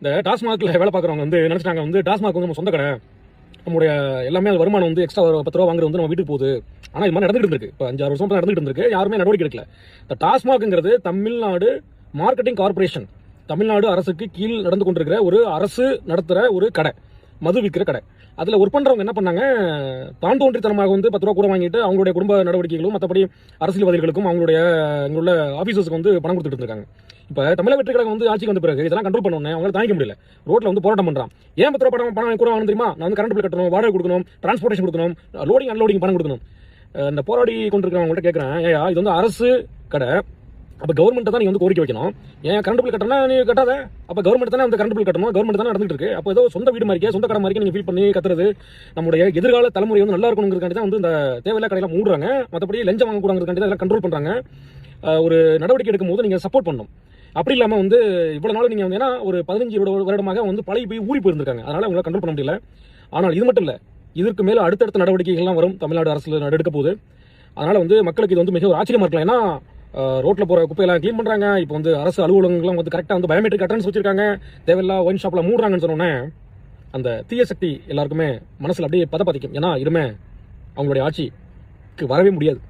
இந்த டாஸ்மாகில் வேலை பார்க்குறவங்க வந்து நினச்சிட்டாங்க வந்து டாஸ்மாக் வந்து நம்ம சொந்த கடை, நம்மளுடைய எல்லாமே வருமானம் வந்து எக்ஸ்ட்ரா 10 ரூபா வாங்குறது வந்து நம்ம வீட்டுக்கு போகுது. ஆனால் இது மாதிரி நடந்துகிட்டு இருந்திருக்கு. இப்போ 5-6 வருஷம் நடந்துகிட்டு இருந்திருக்கு. யாருமே நடவடிக்கை எடுக்கல. இந்த டாஸ்மாக்ங்கிறது தமிழ்நாடு மார்க்கெட்டிங் கார்பரேஷன், தமிழ்நாடு அரசுக்கு கீழ் நடந்து கொண்டிருக்கிற ஒரு அரசு நடத்துகிற ஒரு கடை, மது விற்கிற கடை. அதில் ஒர்க் பண்ணுறவங்க என்ன பண்ணாங்க, தான் தோன்றித்தனமாக வந்து 10 ரூபா கூட வாங்கிட்டு அவங்களுடைய குடும்ப நடவடிக்கைகளும் மற்றபடி அரசியல்வாதிகளுக்கும் அவங்களுடைய இங்குள்ள ஆஃபீஸர்ஸ்க்கு வந்து பணம் கொடுத்துட்டு இருக்காங்க. இப்போ தமிழக வெற்றி கழகம் வந்து ஆட்சிக்கு வந்த பிறகு இதெல்லாம் கண்ட்ரோல் பண்ணணும்னு அவங்களால தாங்கிக்க முடியல. ரோட்ல வந்து போராட்டம் பண்றான். ஏன் 10 ரூபா பணம் கூட வாங்கணும் தெரியுமா? நான் வந்து கரண்ட் பில் கட்டணும், வாடகை கொடுக்கணும், டிரான்ஸ்போர்ட்டேஷன் கொடுக்கணும், லோடிங் அன்லோடிங் பணம் கொடுக்கணும். இந்த போராடி கொண்டிருக்கிறவங்கள்ட்ட கேட்குறேன், ஏயா இது வந்து அரசு கடை, அப்போ கவர்மெண்ட் தான் நீ வந்து கோரிக்கை வைக்கணும். ஏன் கரண்ட் பில் கட்டணும் நீ கட்டாத? அப்போ கவர்மெண்ட் தானே வந்து கரண்ட் பில் கட்டணும், கவர்மெண்ட் தானே நடந்துட்டு இருக்கு. அப்போ ஏதோ சொந்த வீடு மாதிரிக்கே சொந்த கடை மாதிரி நீங்க ஃபீல் பண்ணி கத்துறது. நம்முடைய எதிர்கால தலைமுறை வந்து நல்லா இருக்கணுங்கிறதுக்காண்டி தான் வந்து இந்த தேவையில்லா கடையெல்லாம் மூடுறாங்க. மற்றபடி லஞ்சம் வாங்கக்கூடாதுங்கிறதுக்காண்டி தான் எல்லாம் கண்ட்ரோல் பண்றாங்க. ஒரு நடவடிக்கை எடுக்கும் போது நீங்க சப்போர்ட் பண்ணணும். அப்படி இல்லாமல் வந்து இவ்வளவு நாள் நீங்க வந்து ஏன்னா ஒரு 15 வருடமாக வந்து பழகி போய் ஊறி போயிருந்திருக்காங்க. அதனால உங்களை கண்ட்ரோல் பண்ண முடியல. ஆனால் இது மட்டும் இல்ல, இதற்கு மேல அடுத்தடுத்த நடவடிக்கைகள்லாம் வரும் தமிழ்நாடு அரசு எடுக்க போகுது. அதனால வந்து மக்களுக்கு இது வந்து மிக ஒரு ஆச்சரியமா இருக்கலாம். ஏன்னா ரோட்ல போற குப்பையெல்லாம் கிளீன் பண்றாங்க. இப்போ வந்து அரசு அலுவலகங்கள்லாம் வந்து கரெக்டா வந்து பயோமெட்ரிக் அட்டெண்டன்ஸ் வச்சிருக்காங்க. தேவையில்லா ஒயின் ஷாப்ல மூடுறாங்கன்னு சொன்னோன்னே அந்த தீய சக்தி எல்லாருக்குமே மனசுல அப்படியே பதப்பதிக்கும். ஏன்னா இனிமே அவங்களுடைய ஆட்சிக்கு வரவே முடியாது.